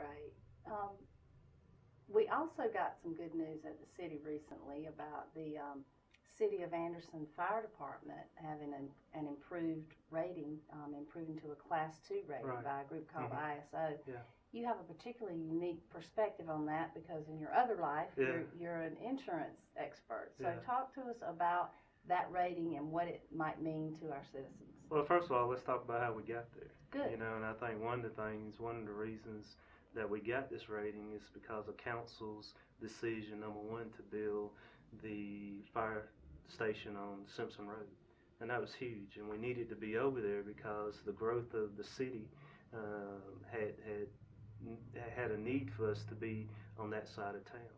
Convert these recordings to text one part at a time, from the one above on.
great. We also got some good news at the city recently about the City of Anderson Fire Department having an improved rating, improving to a Class 2 rating Right. by a group called Mhm. ISO. Yeah. You have a particularly unique perspective on that because in your other life, Yeah. you're an insurance expert. So Yeah. talk to us about that rating and what it might mean to our citizens. Well, first of all, let's talk about how we got there. Good. You know, and I think one of the reasons that we got this rating is because of council's decision, number one, to build the fire station on Simpson Road. And that was huge. And we needed to be over there because the growth of the city had a need for us to be on that side of town.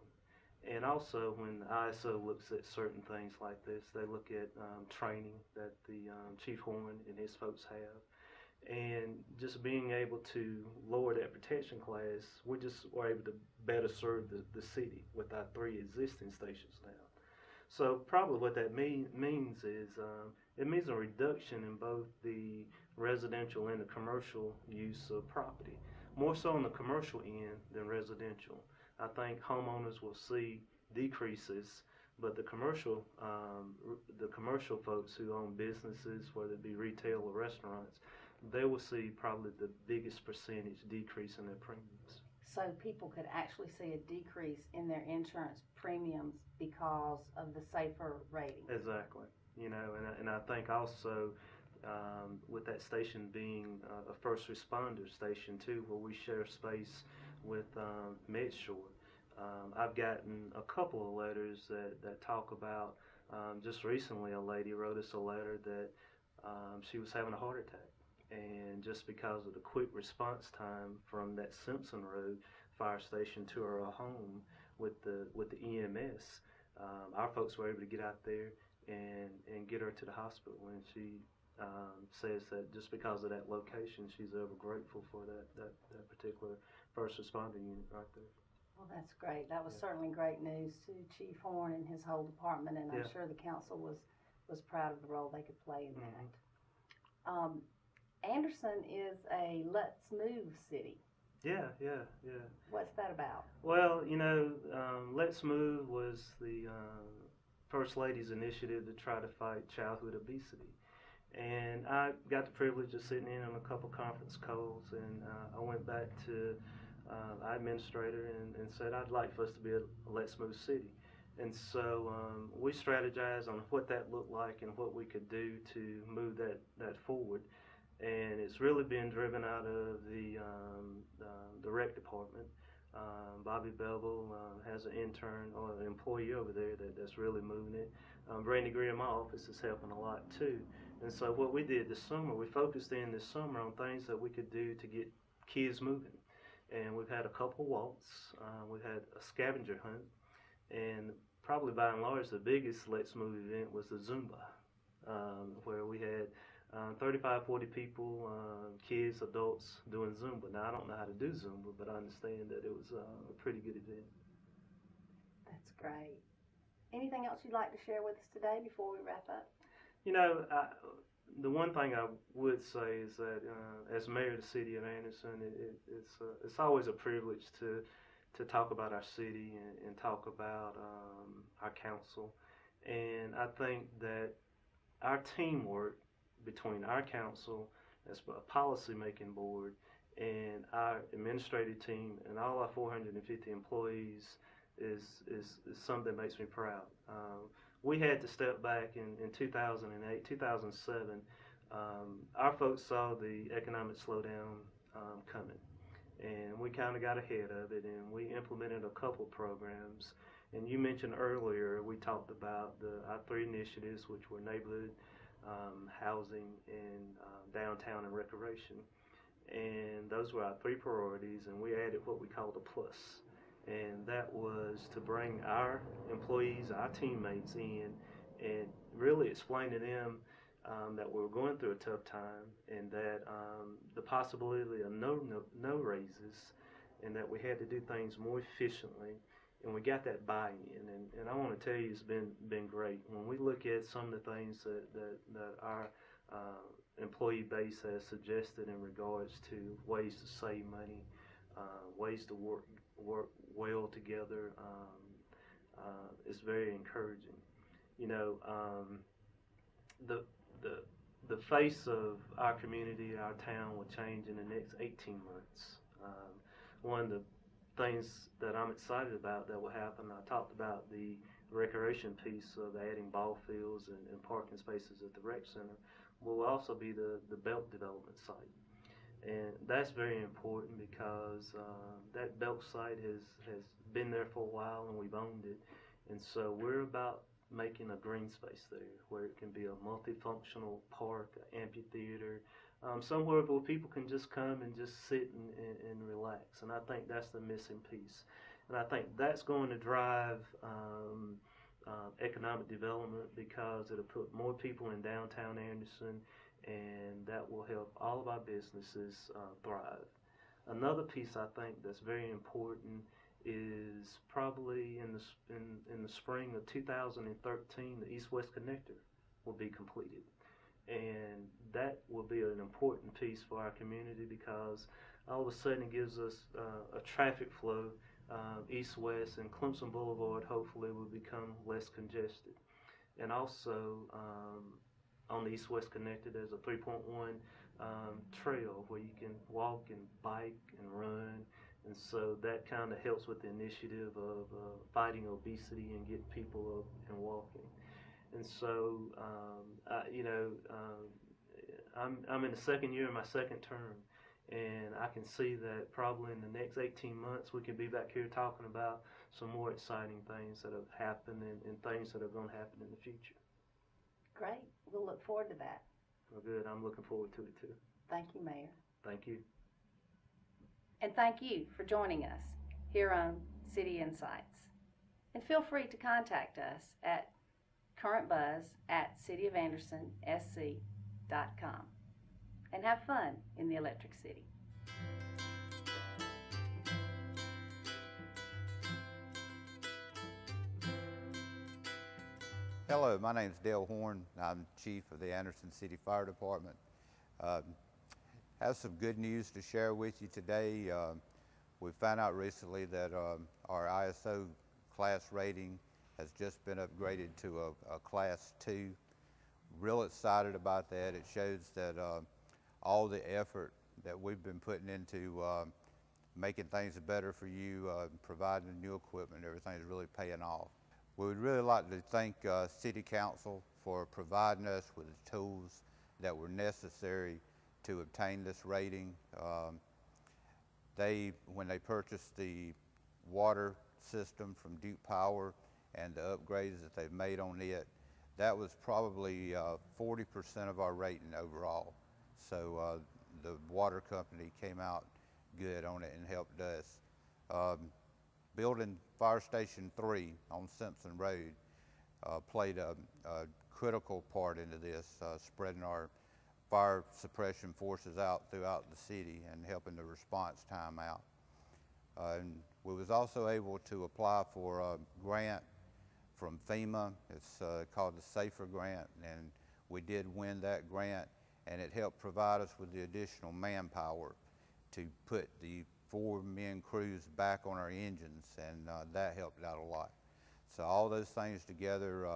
And also, when the ISO looks at certain things like this, they look at training that the Chief Horn and his folks have. And just being able to lower that protection class, we just were able to better serve the city with our 3 existing stations now. So probably what that means is it means a reduction in both the residential and the commercial use of property. More so on the commercial end than residential. I think homeowners will see decreases, but the commercial folks who own businesses, whether it be retail or restaurants, they will see probably the biggest percentage decrease in their premiums. So people could actually see a decrease in their insurance premiums because of the safer rating. Exactly. You know, and I think also with that station being a first responder station too, where we share space with MedShore. I've gotten a couple of letters that talk about, just recently a lady wrote us a letter that she was having a heart attack. And just because of the quick response time from that Simpson Road fire station to her home with the EMS, our folks were able to get out there and get her to the hospital. And she says that just because of that location, she's ever grateful for that particular first responder unit right there. Well, that's great. That was certainly great news to Chief Horn and his whole department, and I'm sure the council was proud of the role they could play in that. Anderson is a Let's Move city. Yeah. What's that about? Well, you know, Let's Move was the First Lady's initiative to try to fight childhood obesity. And I got the privilege of sitting in on a couple conference calls, and I went back to our administrator and said I'd like for us to be a Let's Move city. And so we strategized on what that looked like and what we could do to move that forward. And it's really been driven out of the rec department. Bobby Bevel has an intern or an employee over there that's really moving it. Brandy Greer in my office is helping a lot too. And so what we did this summer, we focused in this summer on things that we could do to get kids moving. And we've had a couple walks, we've had a scavenger hunt, and probably by and large the biggest Let's Move event was the Zumba, where we had 35, 40 people, kids, adults doing Zumba. Now I don't know how to do Zumba, but I understand that it was a pretty good event. That's great. Anything else you'd like to share with us today before we wrap up? You know, the one thing I would say is that as mayor of the city of Anderson, it's always a privilege to talk about our city and talk about our council. And I think that our teamwork between our council as a policy-making board and our administrative team and all our 450 employees is something that makes me proud. We had to step back in 2008, 2007. Our folks saw the economic slowdown coming, and we kind of got ahead of it, and we implemented a couple programs. And you mentioned earlier, we talked about our 3 initiatives, which were neighborhood, housing, and downtown and recreation. And those were our 3 priorities, and we added what we called a plus. And that was to bring our employees, our teammates in and really explain to them that we were going through a tough time and that the possibility of no raises and that we had to do things more efficiently. And we got that buy-in, and I want to tell you it's been great. When we look at some of the things that our employee base has suggested in regards to ways to save money, ways to work well together. It's very encouraging. You know, the the the face of our community, our town, will change in the next 18 months. One of the things that I'm excited about that will happen, I talked about the recreation piece of adding ball fields and parking spaces at the rec center, will also be the belt development site. And that's very important because that belt site has been there for a while and we've owned it. And so we're about making a green space there where it can be a multifunctional park, an amphitheater, somewhere where people can just come and just sit and relax. And I think that's the missing piece. And I think that's going to drive economic development because it'll put more people in downtown Anderson, and that will help all of our businesses thrive. Another piece I think that's very important is probably in the spring of 2013, the East-West Connector will be completed. And that will be an important piece for our community because all of a sudden it gives us a traffic flow east-west, and Clemson Boulevard hopefully will become less congested. And also on the East-West Connector, there's a 3.1 trail where you can walk and bike and run. And so that kind of helps with the initiative of fighting obesity and getting people up and walking. And so, I'm in the second year of my second term, and I can see that probably in the next 18 months we can be back here talking about some more exciting things that have happened and things that are going to happen in the future. Great. We'll look forward to that. Well, good. I'm looking forward to it too. Thank you, Mayor. Thank you. And thank you for joining us here on City Insights. And feel free to contact us at currentbuzz@cityofandersonsc.com. And have fun in the Electric City. Hello, my name is Dale Horn. I'm Chief of the Anderson City Fire Department. Have some good news to share with you today. We found out recently that our ISO class rating has just been upgraded to a Class 2. Real excited about that. It shows that all the effort that we've been putting into making things better for you, providing new equipment, everything is really paying off. We would really like to thank City Council for providing us with the tools that were necessary to obtain this rating. When they purchased the water system from Duke Power and the upgrades that they've made on it, that was probably 40% of our rating overall. So the water company came out good on it and helped us. Building Fire Station 3 on Simpson Road played a critical part into this, spreading our fire suppression forces out throughout the city and helping the response time out. And we was also able to apply for a grant from FEMA. It's called the SAFER grant, and we did win that grant, and it helped provide us with the additional manpower to put the 4-man crews back on our engines, and that helped out a lot. So all those things together,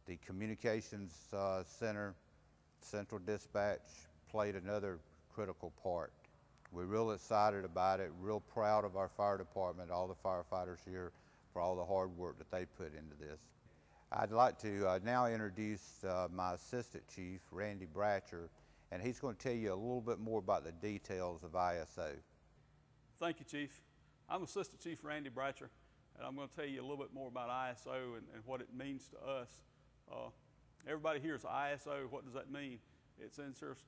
the communications center, central dispatch played another critical part. We're real excited about it, real proud of our fire department, all the firefighters here, for all the hard work that they put into this. I'd like to now introduce my assistant chief, Randy Bratcher, and he's going to tell you a little bit more about the details of ISO. Thank you, Chief. I'm Assistant Chief Randy Bratcher, and I'm going to tell you a little bit more about ISO and what it means to us. Everybody hears ISO. What does that mean? It's Insurance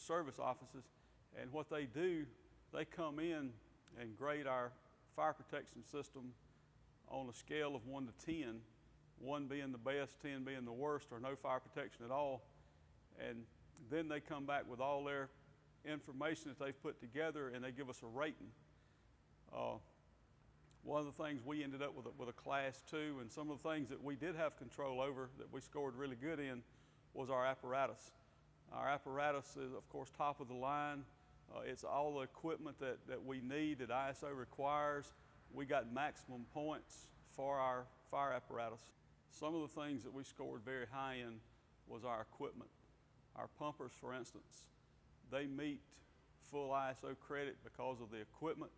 Service Offices, and what they do, they come in and grade our fire protection system on a scale of 1 to 10, 1 being the best, 10 being the worst, or no fire protection at all. And then they come back with all their information that they've put together, and they give us a rating. One of the things we ended up with a Class 2, and some of the things that we did have control over that we scored really good in was our apparatus. Our apparatus is, of course, top of the line. It's all the equipment that we need, that ISO requires. We got maximum points for our fire apparatus. Some of the things that we scored very high in was our equipment. Our pumpers, for instance, they meet full ISO credit because of the equipment,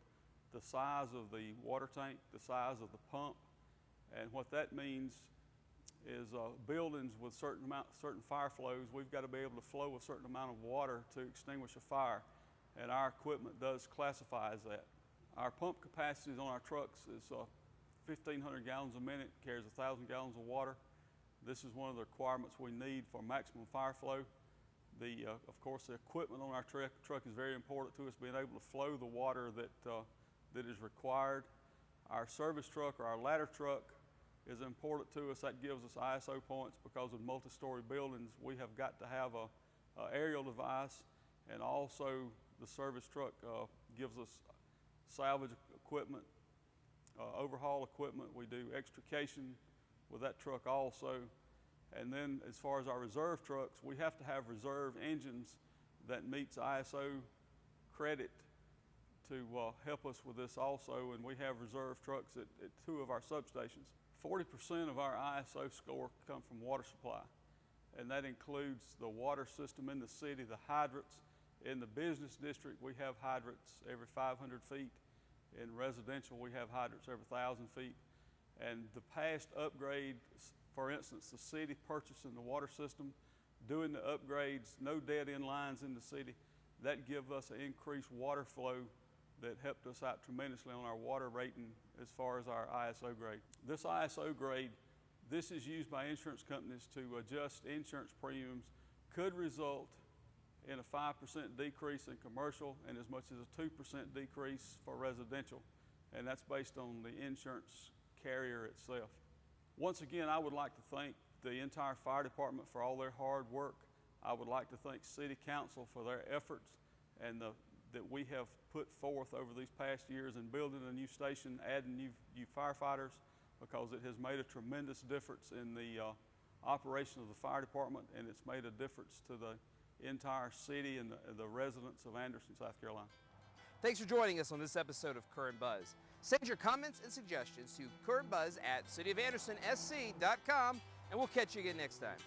the size of the water tank, the size of the pump. And what that means is buildings with certain fire flows, we've got to be able to flow a certain amount of water to extinguish a fire. And our equipment does classify as that. Our pump capacities on our trucks is 1,500 gallons a minute, carries 1,000 gallons of water. This is one of the requirements we need for maximum fire flow. Of course, the equipment on our truck is very important to us, being able to flow the water that is required. Our service truck or our ladder truck is important to us. That gives us ISO points because of multi-story buildings. We have got to have a aerial device, and also the service truck gives us salvage equipment, overhaul equipment. We do extrication with that truck also. And then as far as our reserve trucks, we have to have reserve engines that meets ISO credit to help us with this also. And we have reserve trucks at 2 of our substations. 40% of our ISO score come from water supply. And that includes the water system in the city, the hydrants. In the business district, we have hydrants every 500 feet. In residential, we have hydrants every 1,000 feet. And the past upgrades, for instance, the city purchasing the water system, doing the upgrades, no dead-end lines in the city, that gives us an increased water flow that helped us out tremendously on our water rating as far as our ISO grade. This ISO grade, this is used by insurance companies to adjust insurance premiums, could result in a 5% decrease in commercial and as much as a 2% decrease for residential. And that's based on the insurance carrier itself. Once again, I would like to thank the entire fire department for all their hard work. I would like to thank City Council for their efforts and that we have put forth over these past years in building a new station, adding new firefighters, because it has made a tremendous difference in the operation of the fire department, and it's made a difference to the entire city and the residents of Anderson, South Carolina. Thanks for joining us on this episode of Current Buzz. Send your comments and suggestions to currentbuzz@cityofandersonsc.com, and we'll catch you again next time.